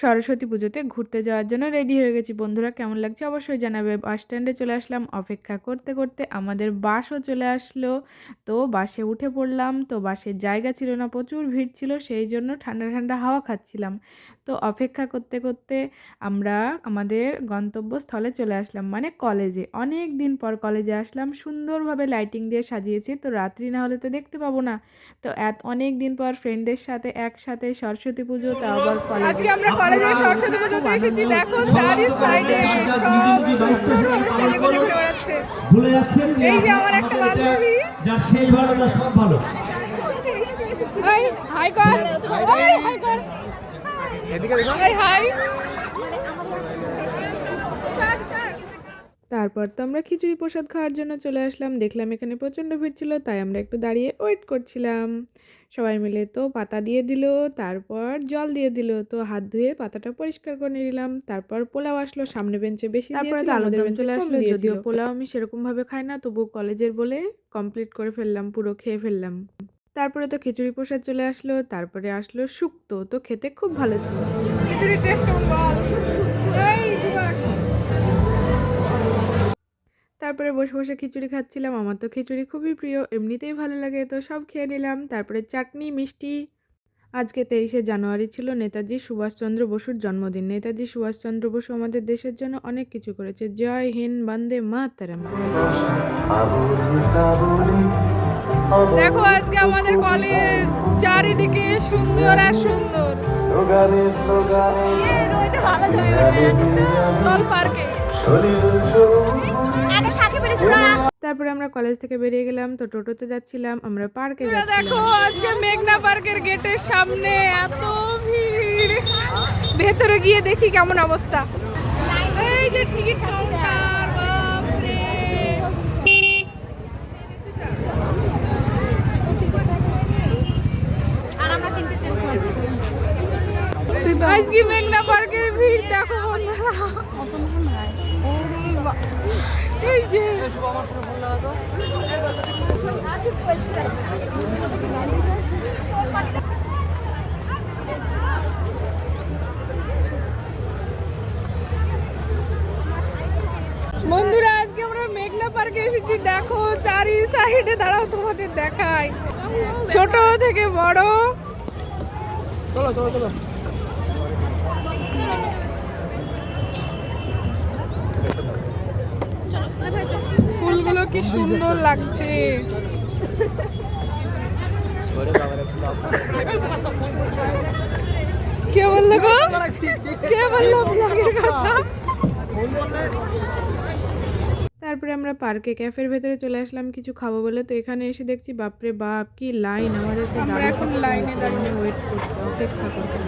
সরস্বতী পুজোতে ঘুরতে যাওয়ার জন্য রেডি হয়ে গেছি। বন্ধুরা কেমন লাগছে অবশ্যই জানাবে। বাস স্ট্যান্ডে চলে আসলাম, অপেক্ষা করতে করতে আমাদের বাসও চলে আসলো। তো বাসে উঠে পড়লাম। তো বাসের জায়গা ছিল না, প্রচুর ভিড় ছিল, সেই জন্য ঠান্ডা ঠান্ডা হাওয়া খাচ্ছিলাম। তো অপেক্ষা করতে করতে আমরা আমাদের গন্তব্যস্থলে চলে আসলাম, মানে কলেজে। অনেক দিন পর কলেজে আসলাম, সুন্দরভাবে লাইটিং দিয়ে সাজিয়েছে। তো রাত্রি না হলে তো দেখতে পাবো না। তো অনেক দিন পর ফ্রেন্ডদের সাথে একসাথে সরস্বতী পুজো, তা আবার কলেজে। আজকে আমরা কলেজে সরস্বতী পুজোতে এসেছি। দেখো চারি সাইডে সব সুন্দরভাবে সাজে গুজে ঘুরে বেড়াচ্ছে। এই যে আমার একটা বান্ধবী, যার সেই ভালো না সব ভালো। হাই হাই কর, হাই কর, এদিকে দেখো, হাই হাই। তারপর তো আমরা খিচুড়ি প্রসাদ খাওয়ার জন্য চলে আসলাম। দেখলাম এখানে প্রচণ্ড ভিড় ছিল, তাই আমরা একটু দাঁড়িয়ে ওয়েট করছিলাম। সবাই মিলে তো পাতা দিয়ে দিল, তারপর জল দিয়ে দিল। তো হাত ধুয়ে পাতাটা পরিষ্কার করে নিলাম। তারপর পোলাও আসলো, সামনে বেঞ্চে বেশি দিয়েছিল, আমাদের বেঞ্চে চলে আসলো। যদিও পোলাও আমি সেরকমভাবে খাই না, তবু কলেজের বলে কমপ্লিট করে ফেললাম, পুরো খেয়ে ফেললাম। তারপরে তো খিচুড়ি প্রসাদ চলে আসলো, তারপরে আসলো শুক্তো। তো খেতে খুব ভালো ছিল। খিচুড়ির টেস্ট কেমন বল? তারপরে বসে বসে খিচুড়ি খাচ্ছিলাম। আমার তো খিচুড়ি খুবই প্রিয়, এমনিতেই ভালো লাগে, তো সব খেয়ে নিলাম। তারপরে চাটনি, মিষ্টি। আজকে 23শে জানুয়ারি ছিল নেতাজি সুভাষচন্দ্র বসুর জন্মদিন। নেতাজি সুভাষচন্দ্র বসু আমাদের দেশের জন্য অনেক কিছু করেছে। জয় হিন্দ, বন্দে মাতরম। দেখো আজকে আমাদের কলেজ চারিদিকে সুন্দর আর সুন্দর। চল পার্কে। তারপরে আমরা কলেজ থেকে বেরিয়ে গেলাম। তো টোটোতে যাচ্ছিলাম, আমরা পার্কে যাচ্ছিলাম। দেখো আজকে মেঘনা পার্কের গেটের সামনে এত ভিড়। ভেতরে গিয়ে দেখি কেমন অবস্থা। এই যে টিকিট কাউন্টার, বাপরে। আজকে মেঘনা পার্কের ভিড় দেখো বন্ধুরা। এই যে বন্ধুরা আজকে আমরা মেঘনা পার্কে এসেছি। দেখো চারি সাইডে, দাঁড়াও তোমাদের দেখাই, ছোট থেকে বড়। চলো চলো চলো। ফুলগুলো কি সুন্দর লাগছে। কে বললো গো? কে বললো ব্লগের কথা? তারপরে আমরা পার্কে ক্যাফের ভেতরে চলে আসলাম কিছু খাবো বলে। তো এখানে এসে দেখছি বাপরে বাপ কি লাইন, আমাদেরকে আমরা এখন লাইনে দাঁড়িয়ে ওয়েট করতে, অপেক্ষা করতে।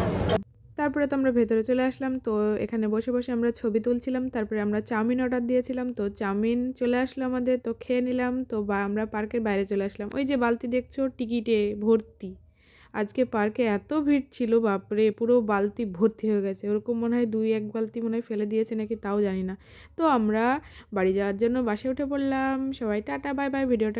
তারপরে তো আমরা ভেতরে চলে আসলাম। তো এখানে বসে বসে আমরা ছবি তুলছিলাম। তারপরে আমরা চাউমিন অর্ডার দিয়েছিলাম, তো চাউমিন চলে আসলো আমাদের, তো খেয়ে নিলাম। তো আমরা পার্কের বাইরে চলে আসলাম। ওই যে বালতি দেখছো, টিকিটে ভর্তি। আজকে পার্কে এত ভিড় ছিল, বাপরে, পুরো বালতি ভর্তি হয়ে গেছে। ওরকম মনে হয় 2-1 বালতি মনে হয় ফেলে দিয়েছে নাকি, তাও জানি না। তো আমরা বাড়ি যাওয়ার জন্য বাসে উঠে পড়লাম। সবাই টাটা বাই বাই। ভিডিওটা